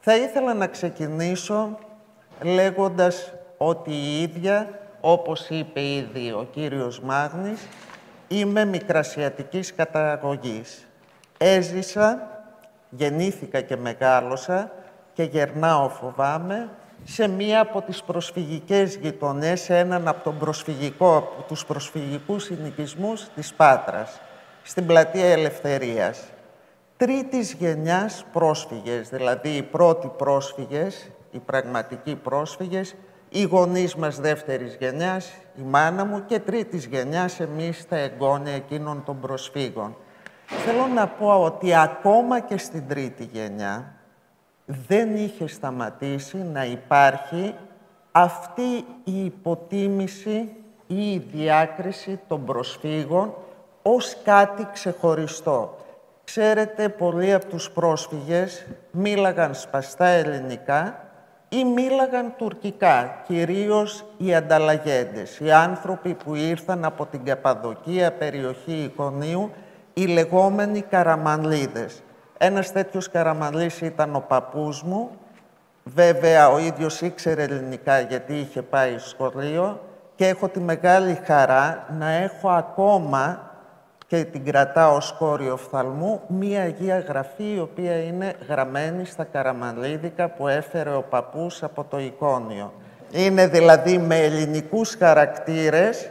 Θα ήθελα να ξεκινήσω λέγοντας ότι η ίδια, όπως είπε ήδη ο κύριος Μάγνης, είμαι μικρασιατικής καταγωγής. Έζησα, γεννήθηκα και μεγάλωσα και γερνάω φοβάμαι σε μία από τις προσφυγικές γειτονιές, σε έναν από τους προσφυγικούς συνοικισμούς της Πάτρας, στην Πλατεία Ελευθερίας. Τρίτης γενιάς πρόσφυγες, δηλαδή οι πρώτοι πρόσφυγες, οι πραγματικοί πρόσφυγες, οι γονείς μας δεύτερης γενιάς, η μάνα μου, και τρίτης γενιάς εμείς τα εγγόνια εκείνων των προσφύγων. Θέλω να πω ότι ακόμα και στην τρίτη γενιά δεν είχε σταματήσει να υπάρχει αυτή η υποτίμηση ή η διάκριση των προσφύγων ως κάτι ξεχωριστό. Ξέρετε, πολλοί από τους πρόσφυγες μίλαγαν σπαστά ελληνικά ή μίλαγαν τουρκικά, κυρίως οι ανταλλαγέντες, οι άνθρωποι που ήρθαν από την Καπαδοκία, περιοχή Ικονίου, οι λεγόμενοι Καραμανλίδες. Ένας τέτοιος Καραμανλής ήταν ο παππούς μου. Βέβαια, ο ίδιος ήξερε ελληνικά γιατί είχε πάει σχολείο και έχω τη μεγάλη χαρά να έχω ακόμα, και την κρατάω ως κόριο οφθαλμού, μία Αγία Γραφή, η οποία είναι γραμμένη στα Καραμανλίδικα που έφερε ο παππούς από το Ικόνιο. Είναι δηλαδή με ελληνικούς χαρακτήρες,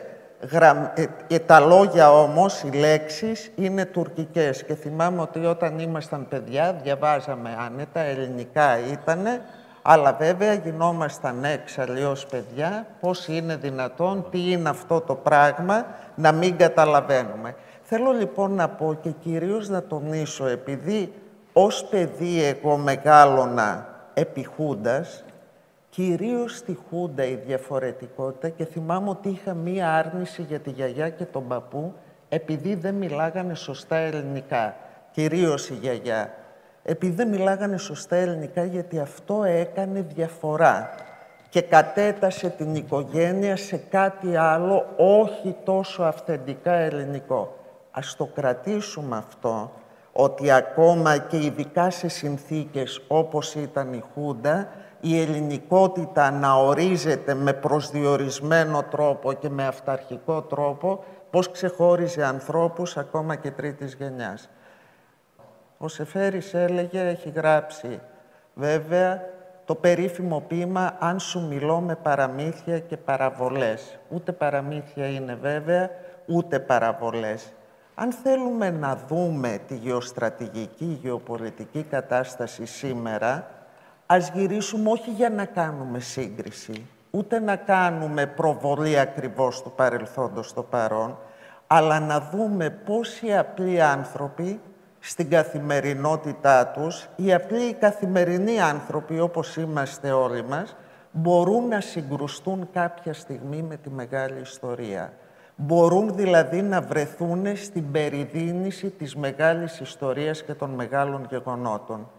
τα λόγια όμως, οι λέξεις, είναι τουρκικές. Και θυμάμαι ότι όταν ήμασταν παιδιά, διαβάζαμε άνετα, ελληνικά ήτανε, αλλά βέβαια γινόμασταν έξαλλοι ως παιδιά, πώς είναι δυνατόν, τι είναι αυτό το πράγμα, να μην καταλαβαίνουμε. Θέλω λοιπόν να πω και κυρίως να τονίσω, επειδή ως παιδί εγώ μεγάλωνα επί Χούντας, κυρίως στη Χούντα η διαφορετικότητα, και θυμάμαι ότι είχα μία άρνηση για τη γιαγιά και τον παππού, επειδή δεν μιλάγανε σωστά ελληνικά, κυρίως η γιαγιά. Επειδή δεν μιλάγανε σωστά ελληνικά, γιατί αυτό έκανε διαφορά και κατέτασε την οικογένεια σε κάτι άλλο, όχι τόσο αυθεντικά ελληνικό. Ας το κρατήσουμε αυτό, ότι ακόμα και ειδικά σε συνθήκες όπως ήταν η Χούντα, η ελληνικότητα να ορίζεται με προσδιορισμένο τρόπο και με αυταρχικό τρόπο, πώς ξεχώριζε ανθρώπους ακόμα και τρίτης γενιάς. Ο Σεφέρης έλεγε, έχει γράψει, βέβαια, το περίφημο ποίημα «Αν σου μιλώ με παραμύθια και παραβολές». Ούτε παραμύθια είναι βέβαια, ούτε παραβολές. Αν θέλουμε να δούμε τη γεωστρατηγική, γεωπολιτική κατάσταση σήμερα, ας γυρίσουμε όχι για να κάνουμε σύγκριση, ούτε να κάνουμε προβολή ακριβώς του παρελθόντος στο παρόν, αλλά να δούμε πώς οι απλοί άνθρωποι στην καθημερινότητά τους, οι απλοί καθημερινοί άνθρωποι όπως είμαστε όλοι μας, μπορούν να συγκρουστούν κάποια στιγμή με τη μεγάλη ιστορία. Μπορούν δηλαδή να βρεθούν στην περιδίνηση της μεγάλης ιστορίας και των μεγάλων γεγονότων.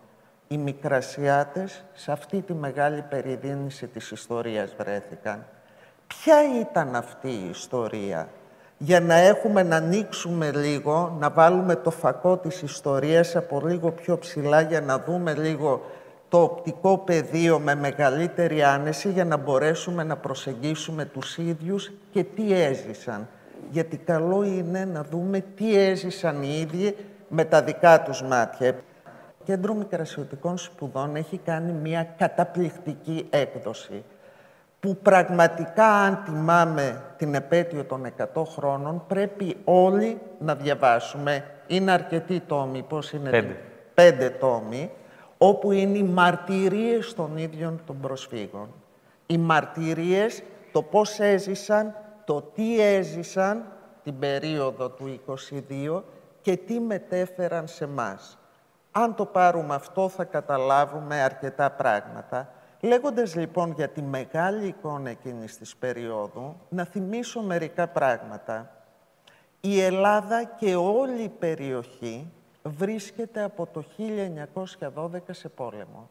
Οι Μικρασιάτες σε αυτή τη μεγάλη περιδίνηση της ιστορίας βρέθηκαν. Ποια ήταν αυτή η ιστορία? Για να έχουμε να ανοίξουμε λίγο, να βάλουμε το φακό της ιστορίας από λίγο πιο ψηλά, για να δούμε λίγο το οπτικό πεδίο με μεγαλύτερη άνεση, για να μπορέσουμε να προσεγγίσουμε τους ίδιους και τι έζησαν. Γιατί καλό είναι να δούμε τι έζησαν οι ίδιοι με τα δικά τους μάτια. Το Κέντρο Μικρασιωτικών Σπουδών έχει κάνει μια καταπληκτική έκδοση, που πραγματικά, αν τιμάμε την επέτειο των 100 χρόνων, πρέπει όλοι να διαβάσουμε. Είναι αρκετοί τόμοι, πώς είναι? 5 τόμοι, όπου είναι οι μαρτυρίες των ίδιων των προσφύγων. Οι μαρτυρίες, το πώς έζησαν, το τι έζησαν την περίοδο του 22 και τι μετέφεραν σε μας. Αν το πάρουμε αυτό, θα καταλάβουμε αρκετά πράγματα. Λέγοντας λοιπόν για τη μεγάλη εικόνα εκείνης της περίοδου, να θυμίσω μερικά πράγματα. Η Ελλάδα και όλη η περιοχή βρίσκεται από το 1912 σε πόλεμο.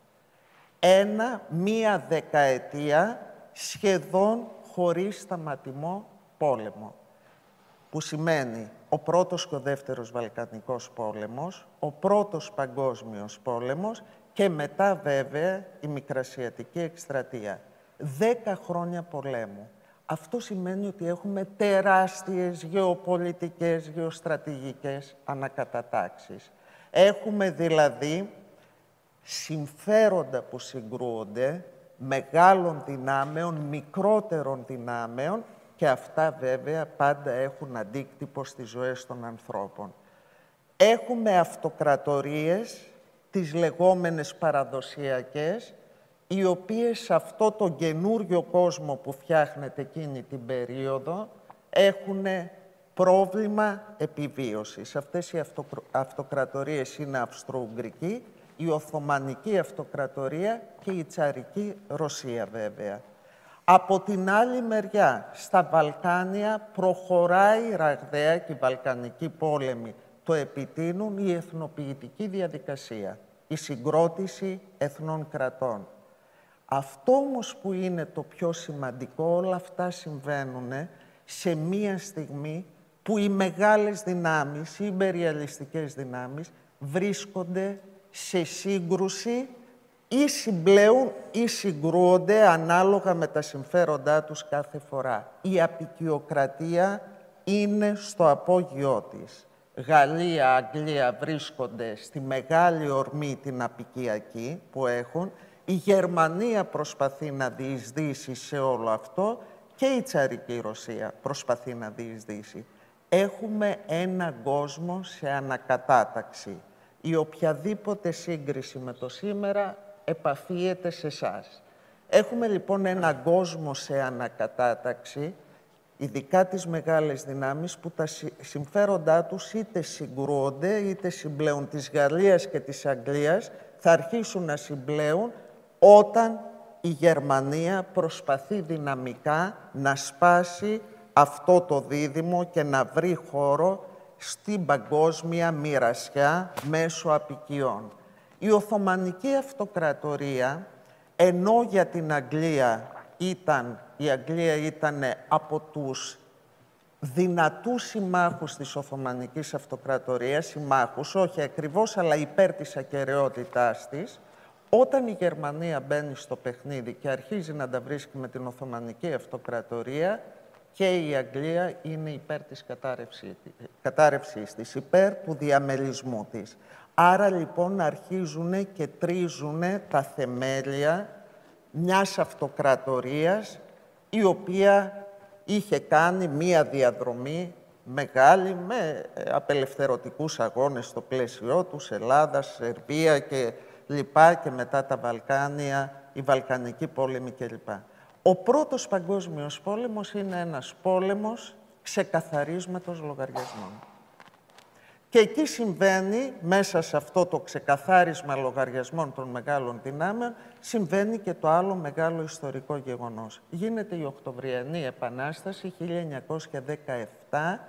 Μία δεκαετία σχεδόν χωρίς σταματημό πόλεμο, που σημαίνει ο πρώτος και ο δεύτερος Βαλκανικός πόλεμος, ο πρώτος παγκόσμιος πόλεμος και μετά βέβαια η Μικρασιατική εκστρατεία. 10 χρόνια πολέμου. Αυτό σημαίνει ότι έχουμε τεράστιες γεωπολιτικές, γεωστρατηγικές ανακατατάξεις. Έχουμε δηλαδή συμφέροντα που συγκρούονται, μεγάλων δυνάμεων, μικρότερων δυνάμεων, και αυτά βέβαια πάντα έχουν αντίκτυπο στις ζωές των ανθρώπων. Έχουμε αυτοκρατορίες, τις λεγόμενες παραδοσιακές, οι οποίες σε αυτό το καινούριο κόσμο που φτιάχνεται εκείνη την περίοδο έχουν πρόβλημα επιβίωσης. Αυτές οι αυτοκρατορίες είναι Αυστρο-Ουγγρική, η Οθωμανική Αυτοκρατορία και η Τσαρική Ρωσία βέβαια. Από την άλλη μεριά, στα Βαλκάνια προχωράει ραγδαία, και οι Βαλκανικοί πόλεμοι το επιτείνουν, η εθνοποιητική διαδικασία, η συγκρότηση εθνών κρατών. Αυτό όμως που είναι το πιο σημαντικό, όλα αυτά συμβαίνουν σε μία στιγμή που οι μεγάλες δυνάμεις, οι ιμπεριαλιστικές δυνάμεις, βρίσκονται σε σύγκρουση ή συμπλέουν ή συγκρούονται ανάλογα με τα συμφέροντά τους κάθε φορά. Η αποικιοκρατία είναι στο απόγειό της. Γαλλία, Αγγλία βρίσκονται στη μεγάλη ορμή την αποικιακή που έχουν. Η Γερμανία προσπαθεί να διεισδύσει σε όλο αυτό και η Τσαρική Ρωσία προσπαθεί να διεισδύσει. Έχουμε έναν κόσμο σε ανακατάταξη. Η οποιαδήποτε σύγκριση με το σήμερα επαφίεται σε εσάς. Έχουμε λοιπόν έναν κόσμο σε ανακατάταξη, ειδικά τις μεγάλες δυνάμεις, που τα συμφέροντά τους είτε συγκρούονται είτε συμπλέουν. Της Γαλλίας και της Αγγλίας θα αρχίσουν να συμπλέουν όταν η Γερμανία προσπαθεί δυναμικά να σπάσει αυτό το δίδυμο και να βρει χώρο στην παγκόσμια μοιρασιά μέσω αποικιών. Η Οθωμανική Αυτοκρατορία, ενώ για την Αγγλία η Αγγλία ήταν από τους δυνατούς συμμάχους της Οθωμανικής Αυτοκρατορίας, συμμάχους, όχι ακριβώς, αλλά υπέρ της ακεραιότητάς της, όταν η Γερμανία μπαίνει στο παιχνίδι και αρχίζει να τα βρίσκει με την Οθωμανική Αυτοκρατορία, και η Αγγλία είναι υπέρ της κατάρρευσής της, υπέρ του διαμελισμού της. Άρα λοιπόν αρχίζουν και τρίζουν τα θεμέλια μιας αυτοκρατορίας, η οποία είχε κάνει μία διαδρομή μεγάλη με απελευθερωτικούς αγώνες στο πλαίσιό τους, Ελλάδα, Σερβία και λοιπά, και μετά τα Βαλκάνια, οι Βαλκανικοί πόλεμοι κλπ. Ο πρώτος παγκόσμιος πόλεμος είναι ένας πόλεμος ξεκαθαρίσματος λογαριασμών. Και εκεί συμβαίνει, μέσα σε αυτό το ξεκαθάρισμα λογαριασμών των μεγάλων δυνάμεων, συμβαίνει και το άλλο μεγάλο ιστορικό γεγονός. Γίνεται η Οκτωβριανή Επανάσταση 1917,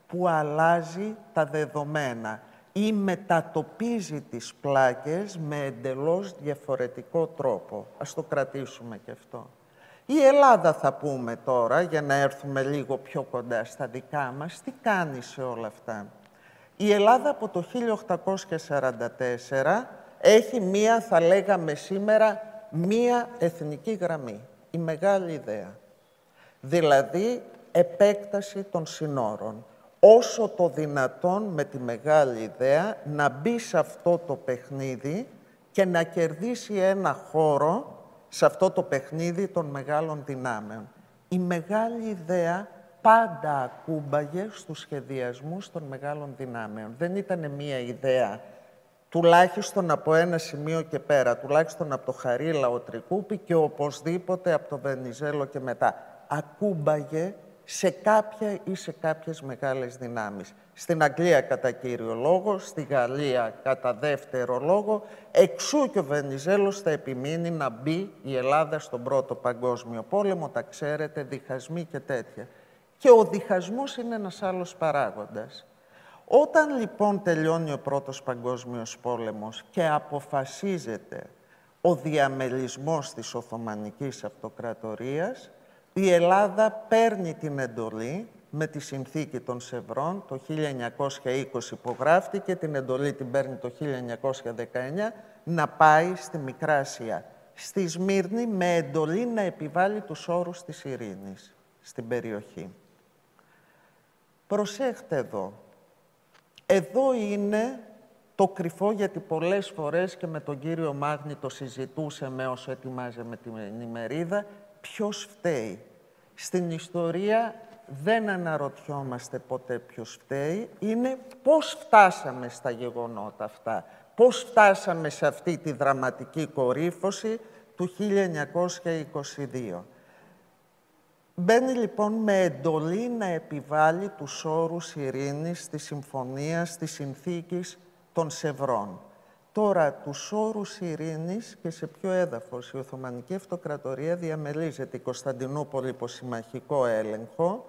που αλλάζει τα δεδομένα ή μετατοπίζει τις πλάκες με εντελώς διαφορετικό τρόπο. Ας το κρατήσουμε και αυτό. Η Ελλάδα, θα πούμε τώρα, για να έρθουμε λίγο πιο κοντά στα δικά μας, τι κάνει σε όλα αυτά. Η Ελλάδα από το 1844 έχει μία, θα λέγαμε σήμερα, μία εθνική γραμμή, η μεγάλη ιδέα. Δηλαδή, επέκταση των συνόρων. Όσο το δυνατόν με τη μεγάλη ιδέα να μπει σε αυτό το παιχνίδι και να κερδίσει ένα χώρο σε αυτό το παιχνίδι των μεγάλων δυνάμεων. Η μεγάλη ιδέα πάντα ακούμπαγε στους σχεδιασμούς των μεγάλων δυνάμεων. Δεν ήταν μία ιδέα, τουλάχιστον από ένα σημείο και πέρα, τουλάχιστον από το Χαρίλαο Τρικούπη και οπωσδήποτε από το Βενιζέλο και μετά. Ακούμπαγε σε κάποια ή σε κάποιες μεγάλες δυνάμεις. Στην Αγγλία κατά κύριο λόγο, στη Γαλλία κατά δεύτερο λόγο, εξού και ο Βενιζέλος θα επιμείνει να μπει η Ελλάδα στον Πρώτο Παγκόσμιο Πόλεμο, τα ξέρετε, διχασμοί και τέτοια. Και ο διχασμός είναι ένας άλλος παράγοντας. Όταν λοιπόν τελειώνει ο Πρώτος Παγκόσμιος Πόλεμος και αποφασίζεται ο διαμελισμός της Οθωμανικής Αυτοκρατορίας, η Ελλάδα παίρνει την εντολή με τη Συνθήκη των Σευρών το 1920 που γράφτηκε, την εντολή την παίρνει το 1919, να πάει στη Μικρά Ασία. Στη Σμύρνη με εντολή να επιβάλλει τους όρους της ειρήνης στην περιοχή. Προσέχτε εδώ. Εδώ είναι το κρυφό, γιατί πολλές φορές και με τον κύριο Μάγνη το συζητούσαμε όσο ετοιμάζαμε την ημερίδα, ποιος φταίει. Στην ιστορία δεν αναρωτιόμαστε ποτέ ποιος φταίει, είναι πώς φτάσαμε στα γεγονότα αυτά. Πώς φτάσαμε σε αυτή τη δραματική κορύφωση του 1922. Μπαίνει λοιπόν με εντολή να επιβάλλει τους όρους ειρήνης της συμφωνίας, της συνθήκης των Σευρών. Τώρα, τους όρους ειρήνης και σε ποιο έδαφος? Η Οθωμανική Αυτοκρατορία διαμελίζεται η Κωνσταντινούπολη υπό συμμαχικό έλεγχο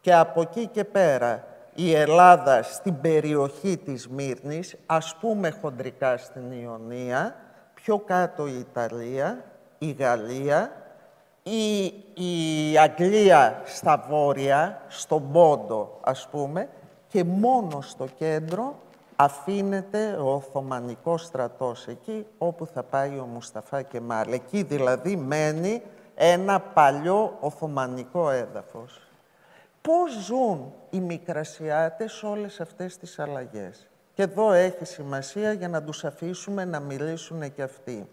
και από εκεί και πέρα η Ελλάδα στην περιοχή της Σμύρνης, ας πούμε χοντρικά στην Ιωνία, πιο κάτω η Ιταλία, η Γαλλία, η Αγγλία στα βόρεια, στον Πόντο ας πούμε, και μόνο στο κέντρο αφήνεται ο Οθωμανικός στρατός εκεί όπου θα πάει ο Μουσταφά Κεμάλ. Εκεί δηλαδή μένει ένα παλιό Οθωμανικό έδαφος. Πώς ζουν οι Μικρασιάτες όλες αυτές τις αλλαγές? Και εδώ έχει σημασία για να τους αφήσουμε να μιλήσουν και αυτοί.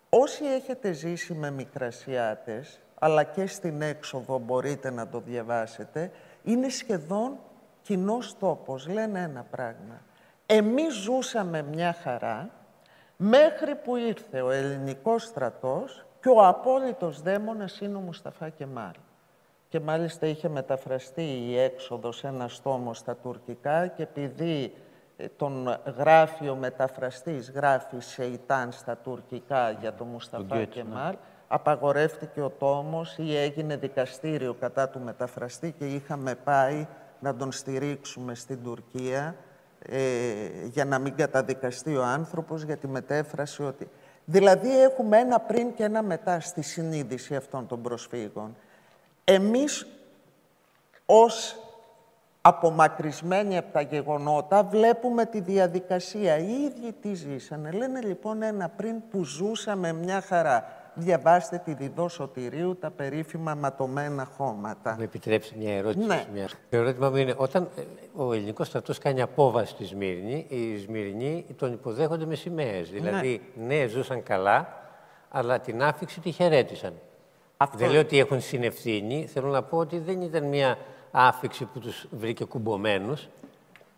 Όσοι έχετε ζήσει με Μικρασιάτες, αλλά και στην έξοδο μπορείτε να το διαβάσετε, είναι σχεδόν κοινός τόπος. Λένε ένα πράγμα. Εμείς ζούσαμε μια χαρά μέχρι που ήρθε ο ελληνικός στρατός και ο απόλυτος δαίμονας είναι ο Μουσταφά Κεμάλ. Και μάλιστα είχε μεταφραστεί η έξοδος ένας τόμος στα τουρκικά και επειδή τον γράφει ο μεταφραστής, γράφει Σεϊτάν στα τουρκικά για τον Μουσταφά Κεμάλ, απαγορεύτηκε ο τόμος ή έγινε δικαστήριο κατά του μεταφραστή και είχαμε πάει να τον στηρίξουμε στην Τουρκία για να μην καταδικαστεί ο άνθρωπος για τη μετέφραση ότι... Δηλαδή έχουμε ένα πριν και ένα μετά στη συνείδηση αυτών των προσφύγων. Εμείς ως απομακρυσμένοι από τα γεγονότα βλέπουμε τη διαδικασία. Οι ίδιοι τι ζήσανε. Λένε λοιπόν ένα πριν που ζούσαμε μια χαρά. Διαβάστε τη Διδό Σωτηρίου, τα περίφημα ματωμένα χώματα. Μου επιτρέψει μια ερώτηση. Ναι. Το ερώτημα μου είναι, όταν ο ελληνικός στρατός κάνει απόβαση στη Σμύρνη, οι Σμυρνοί τον υποδέχονται με σημαίες. Δηλαδή, ναι, ζούσαν καλά, αλλά την άφιξη τη χαιρέτησαν. Δεν λέω ότι έχουν συνευθύνη, θέλω να πω ότι δεν ήταν μια άφιξη που τους βρήκε κουμπωμένους.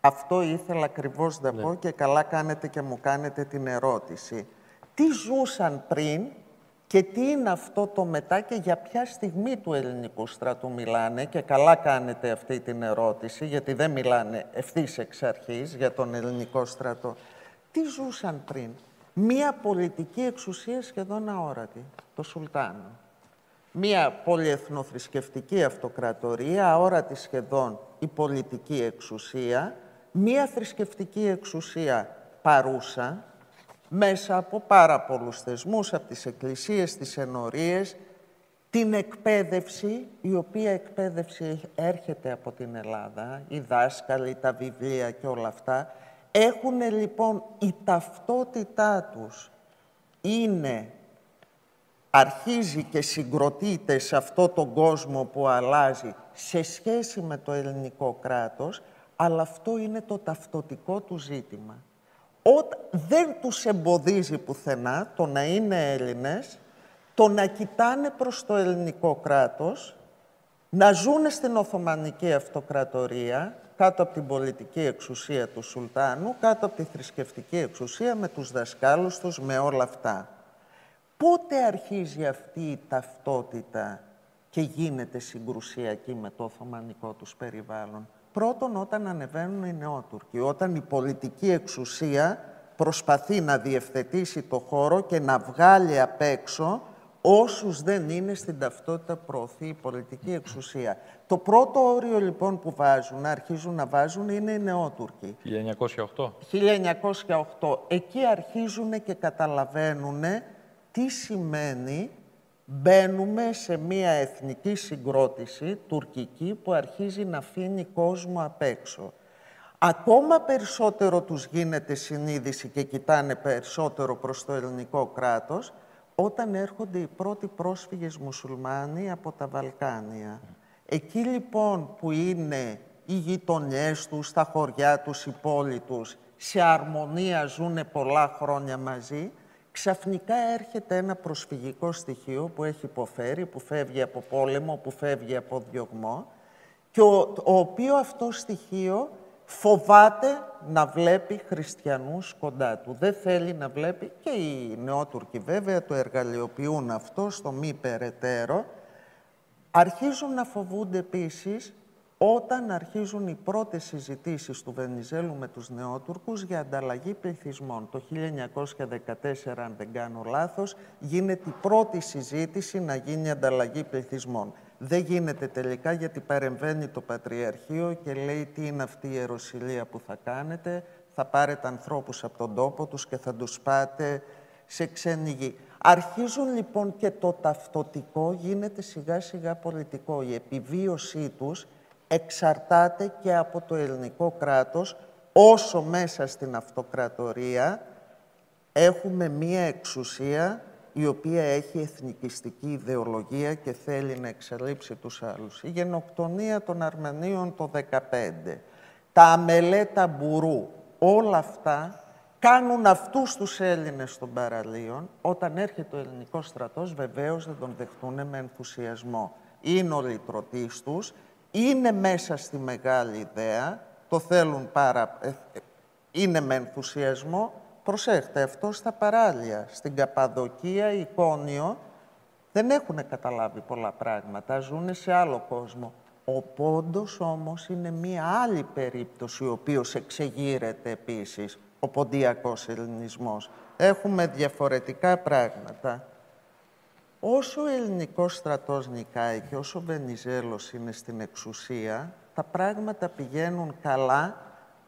Αυτό ήθελα ακριβώς να πω και καλά κάνετε και μου κάνετε την ερώτηση. Τι ζούσαν πριν και τι είναι αυτό το μετά και για ποια στιγμή του ελληνικού στρατού μιλάνε, και καλά κάνετε αυτή την ερώτηση, γιατί δεν μιλάνε ευθύς εξ αρχής για τον ελληνικό στρατό. Τι ζούσαν πριν? Μία πολιτική εξουσία σχεδόν αόρατη, το Σουλτάνο. Μία πολυεθνοθρησκευτική αυτοκρατορία, αόρατη σχεδόν η πολιτική εξουσία, μία θρησκευτική εξουσία παρούσα, μέσα από πάρα πολλούς θεσμούς, από τις εκκλησίες, τις ενορίες, την εκπαίδευση, η οποία εκπαίδευση έρχεται από την Ελλάδα, οι δάσκαλοι, τα βιβλία και όλα αυτά. Έχουν λοιπόν η ταυτότητά τους είναι... αρχίζει και συγκροτείται σε αυτό τον κόσμο που αλλάζει σε σχέση με το ελληνικό κράτος, αλλά αυτό είναι το ταυτοτικό του ζήτημα. Δεν τους εμποδίζει πουθενά το να είναι Έλληνες, το να κοιτάνε προς το ελληνικό κράτος, να ζουν στην Οθωμανική Αυτοκρατορία, κάτω από την πολιτική εξουσία του Σουλτάνου, κάτω από τη θρησκευτική εξουσία, με τους δασκάλους τους, με όλα αυτά. Πότε αρχίζει αυτή η ταυτότητα και γίνεται συγκρουσιακή με το Οθωμανικό τους περιβάλλον? Πρώτον, όταν ανεβαίνουν οι Νεότουρκοι, όταν η πολιτική εξουσία προσπαθεί να διευθετήσει το χώρο και να βγάλει απ' έξω όσους δεν είναι στην ταυτότητα που προωθεί η πολιτική εξουσία. Το πρώτο όριο λοιπόν που αρχίζουν να βάζουν είναι οι Νεότουρκοι. 1908. 1908. Εκεί αρχίζουν και καταλαβαίνουν τι σημαίνει μπαίνουμε σε μία εθνική συγκρότηση τουρκική που αρχίζει να αφήνει κόσμο απ' έξω. Ακόμα περισσότερο τους γίνεται συνείδηση και κοιτάνε περισσότερο προς το ελληνικό κράτος όταν έρχονται οι πρώτοι πρόσφυγες μουσουλμάνοι από τα Βαλκάνια. Εκεί λοιπόν που είναι οι γειτονιές τους, τα χωριά τους, οι πόλοι τους, σε αρμονία ζουνε πολλά χρόνια μαζί, ξαφνικά έρχεται ένα προσφυγικό στοιχείο που έχει υποφέρει, που φεύγει από πόλεμο, που φεύγει από διωγμό και ο οποίο αυτό στοιχείο φοβάται να βλέπει χριστιανούς κοντά του. Δεν θέλει να βλέπει, και οι νεότουρκοι βέβαια το εργαλειοποιούν αυτό στο μη περαιτέρω. Αρχίζουν να φοβούνται επίσης όταν αρχίζουν οι πρώτες συζητήσεις του Βενιζέλου με τους νεότουρκους για ανταλλαγή πληθυσμών. Το 1914, αν δεν κάνω λάθος, γίνεται η πρώτη συζήτηση να γίνει ανταλλαγή πληθυσμών. Δεν γίνεται τελικά γιατί παρεμβαίνει το Πατριαρχείο και λέει τι είναι αυτή η ιεροσυλία που θα κάνετε, θα πάρετε ανθρώπους από τον τόπο τους και θα τους πάτε σε ξένη γη. Αρχίζουν λοιπόν και το ταυτοτικό γίνεται σιγά σιγά πολιτικό. Η επιβίωσή τους εξαρτάται και από το ελληνικό κράτος, όσο μέσα στην αυτοκρατορία έχουμε μία εξουσία η οποία έχει εθνικιστική ιδεολογία και θέλει να εξαλείψει τους άλλους. Η γενοκτονία των Αρμενίων το 15, τα αμελέτα Μπουρού, όλα αυτά κάνουν αυτούς τους Έλληνες των παραλίων, όταν έρχεται ο ελληνικός στρατός, βεβαίως δεν τον δεχτούν με ενθουσιασμό. Είναι ο λυτρωτής τους, είναι μέσα στη μεγάλη ιδέα, το θέλουν είναι με ενθουσιασμό. Προσέχτε, αυτό στα παράλια, στην Καπαδοκία, Εικόνιο, δεν έχουν καταλάβει πολλά πράγματα, ζουν σε άλλο κόσμο. Ο Πόντος όμως είναι μία άλλη περίπτωση, ο οποίος εξεγείρεται επίσης, ο ποντιακός ελληνισμός. Έχουμε διαφορετικά πράγματα. Όσο ο ελληνικός στρατός νικάει και όσο ο Βενιζέλος είναι στην εξουσία, τα πράγματα πηγαίνουν καλά,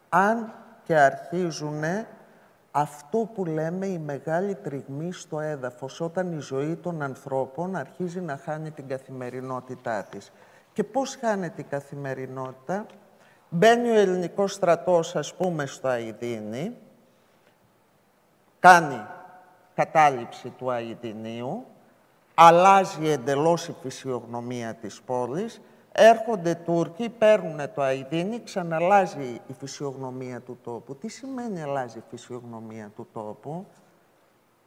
αν και αρχίζουν αυτό που λέμε η μεγάλη τριγμή στο έδαφος, όταν η ζωή των ανθρώπων αρχίζει να χάνει την καθημερινότητά της. Και πώς χάνεται η καθημερινότητα? Μπαίνει ο ελληνικός στρατός, ας πούμε, στο Αηδίνι, κάνει κατάληψη του Αηδινίου, αλλάζει εντελώς η φυσιογνωμία της πόλης, έρχονται Τούρκοι, παίρνουν το Αηδίνι, ξαναλλάζει η φυσιογνωμία του τόπου. Τι σημαίνει αλλάζει η φυσιογνωμία του τόπου?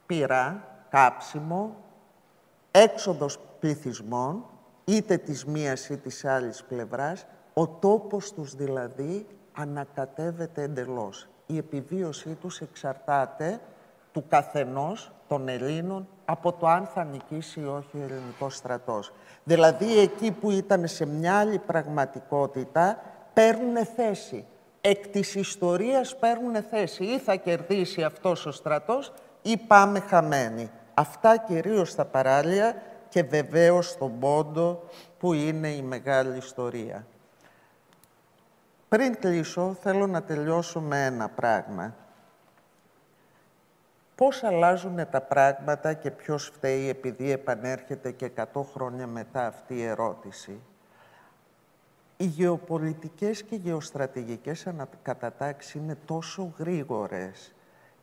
Πυρά, κάψιμο, έξοδος πληθυσμών, είτε της μίας ή της άλλης πλευράς, ο τόπος τους δηλαδή ανακατεύεται εντελώς. Η επιβίωσή τους εξαρτάται του καθενός των Ελλήνων από το αν θα νικήσει ή όχι ο ελληνικός στρατός. Δηλαδή, εκεί που ήταν σε μια άλλη πραγματικότητα, παίρνουν θέση. Εκ της ιστορίας παίρνουν θέση. Ή θα κερδίσει αυτός ο στρατός ή πάμε χαμένοι. Αυτά κυρίως στα παράλια και βεβαίως στον Πόντο, που είναι η μεγάλη ιστορία. Πριν κλείσω, θέλω να τελειώσω με ένα πράγμα. Πώς αλλάζουν τα πράγματα και ποιος φταίει επειδή επανέρχεται και 100 χρόνια μετά αυτή η ερώτηση. Οι γεωπολιτικές και γεωστρατηγικές ανακατατάξεις είναι τόσο γρήγορες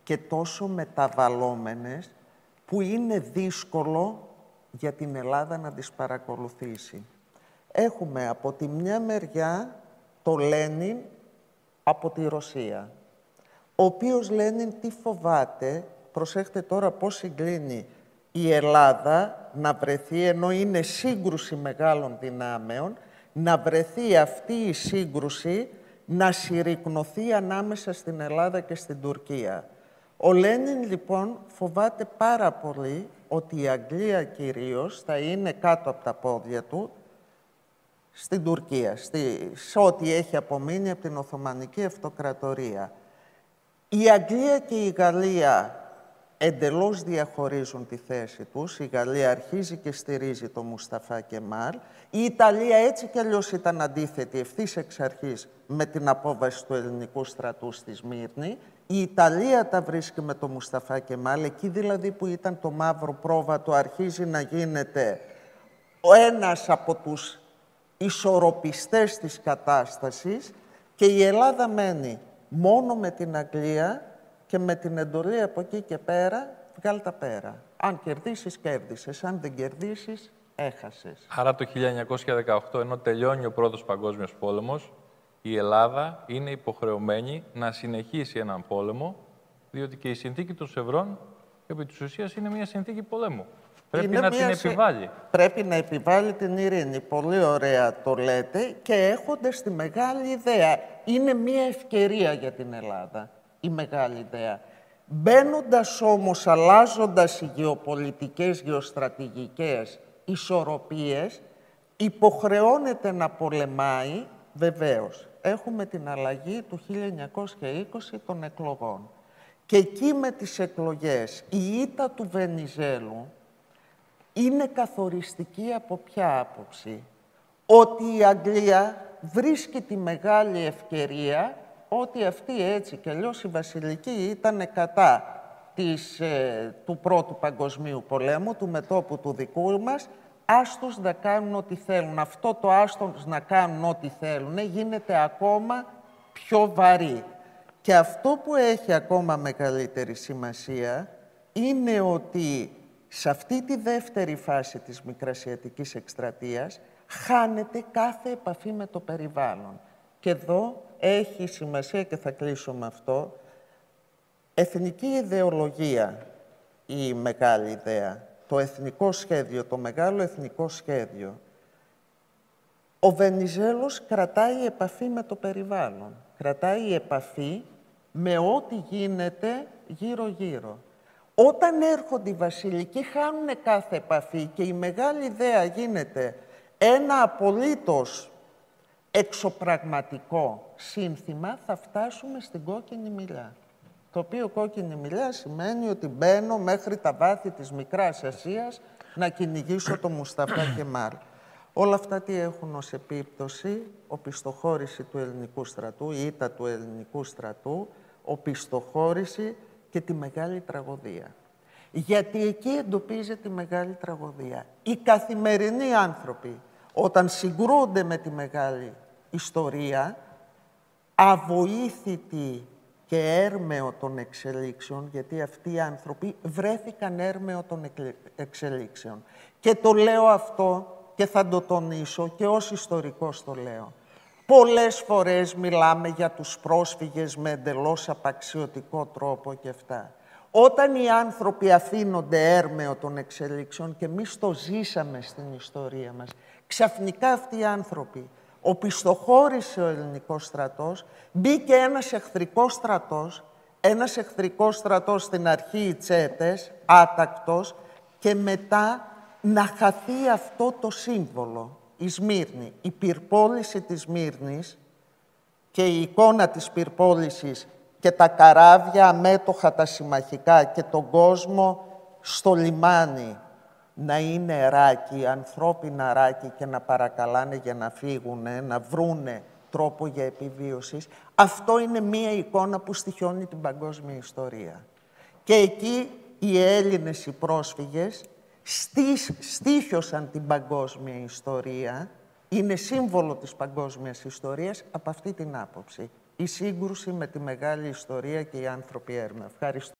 και τόσο μεταβαλλόμενες που είναι δύσκολο για την Ελλάδα να τις παρακολουθήσει. Έχουμε από τη μια μεριά το Λένιν από τη Ρωσία, ο οποίος Λένιν τι φοβάται? Προσέχτε τώρα πώς συγκλίνει η Ελλάδα να βρεθεί, ενώ είναι σύγκρουση μεγάλων δυνάμεων, να βρεθεί αυτή η σύγκρουση να συρρικνωθεί ανάμεσα στην Ελλάδα και στην Τουρκία. Ο Λένιν λοιπόν φοβάται πάρα πολύ ότι η Αγγλία κυρίως θα είναι κάτω από τα πόδια του στην Τουρκία, σε ό,τι έχει απομείνει από την Οθωμανική Αυτοκρατορία. Η Αγγλία και η Γαλλία εντελώς διαχωρίζουν τη θέση τους. Η Γαλλία αρχίζει και στηρίζει τον Μουσταφά Κεμάλ. Η Ιταλία έτσι κι αλλιώς ήταν αντίθετη ευθύς εξ αρχής με την απόβαση του ελληνικού στρατού στη Σμύρνη. Η Ιταλία τα βρίσκει με τον Μουσταφά Κεμάλ, εκεί δηλαδή που ήταν το μαύρο πρόβατο, αρχίζει να γίνεται ο ένας από τους ισορροπιστές της κατάστασης Και η Ελλάδα μένει μόνο με την Αγγλία και με την εντολή από εκεί και πέρα, βγάλ' τα πέρα. Αν κερδίσεις, κέρδισες. Αν δεν κερδίσεις, έχασες. Άρα το 1918, ενώ τελειώνει ο Πρώτος Παγκόσμιος Πόλεμος, η Ελλάδα είναι υποχρεωμένη να συνεχίσει έναν πόλεμο, διότι και η συνθήκη των Σευρών, επί της ουσίας, είναι μια συνθήκη πολέμου. Πρέπει να την επιβάλλει. Πρέπει να επιβάλλει την ειρήνη. Πολύ ωραία το λέτε και έχοντας τη μεγάλη ιδέα. Είναι μια ευκαιρία για την Ελλάδα, η μεγάλη ιδέα. Μπαίνοντας όμως, αλλάζοντας οι γεωπολιτικές, γεωστρατηγικές ισορροπίες, υποχρεώνεται να πολεμάει, βεβαίως. Έχουμε την αλλαγή του 1920 των εκλογών. Και εκεί με τις εκλογές, η ήττα του Βενιζέλου είναι καθοριστική από ποια άποψη? Ότι η Αγγλία βρίσκει τη μεγάλη ευκαιρία ότι αυτή έτσι κι αλλιώς η Βασιλική ήταν κατά του Πρώτου Παγκοσμίου Πολέμου, του μετώπου του δικού μας, άστος να κάνουν ό,τι θέλουν. Αυτό το άστος να κάνουν ό,τι θέλουν γίνεται ακόμα πιο βαρύ. Και αυτό που έχει ακόμα μεγαλύτερη σημασία είναι ότι σε αυτή τη δεύτερη φάση της Μικρασιατικής Εκστρατείας χάνεται κάθε επαφή με το περιβάλλον. Και εδώ έχει σημασία, και θα κλείσω με αυτό, εθνική ιδεολογία, η μεγάλη ιδέα, το εθνικό σχέδιο, το μεγάλο εθνικό σχέδιο. Ο Βενιζέλος κρατάει επαφή με το περιβάλλον, κρατάει επαφή με ό,τι γίνεται γύρω-γύρω. Όταν έρχονται οι βασιλικοί χάνουν κάθε επαφή και η μεγάλη ιδέα γίνεται ένα απολύτως εξωπραγματικό σύνθημα, θα φτάσουμε στην κόκκινη μιλιά. Το οποίο κόκκινη μιλιά σημαίνει ότι μπαίνω μέχρι τα βάθη της Μικράς Ασίας να κυνηγήσω το Μουσταφά Κεμάλ. Όλα αυτά τι έχουν ως επίπτωση? Οπισθοχώρηση του ελληνικού στρατού, η ήττα του ελληνικού στρατού, οπισθοχώρηση και τη μεγάλη τραγωδία. Γιατί εκεί εντοπίζεται τη μεγάλη τραγωδία. Οι καθημερινοί άνθρωποι, όταν συγκρούνται με τη μεγάλη ιστορία, αβοήθητοι και έρμεο των εξελίξεων, γιατί αυτοί οι άνθρωποι βρέθηκαν έρμεο των εξελίξεων. Και το λέω αυτό και θα το τονίσω και ως ιστορικός το λέω. Πολλές φορές μιλάμε για τους πρόσφυγες με εντελώς απαξιωτικό τρόπο και αυτά. Όταν οι άνθρωποι αφήνονται έρμεο των εξελίξεων και εμείς το ζήσαμε στην ιστορία μας, ξαφνικά αυτοί οι άνθρωποι, οπισθοχώρησε ο ελληνικός στρατός, μπήκε ένας εχθρικός στρατός στην αρχή οι τσέτες, άτακτος, και μετά να χαθεί αυτό το σύμβολο. Η Σμύρνη, η πυρπόληση της Σμύρνης και η εικόνα της πυρπόλησης και τα καράβια αμέτωχα τα συμμαχικά και τον κόσμο στο λιμάνι να είναι ράκι, ανθρώπινα ράκι και να παρακαλάνε για να φύγουνε, να βρούνε τρόπο για επιβίωση. Αυτό είναι μία εικόνα που στοιχιώνει την παγκόσμια ιστορία. Και εκεί οι Έλληνες οι πρόσφυγες στοίχιωσαν την παγκόσμια ιστορία, είναι σύμβολο της παγκόσμιας ιστορίας από αυτή την άποψη. Η σύγκρουση με τη μεγάλη ιστορία και οι άνθρωποι έρμεο. Ευχαριστώ.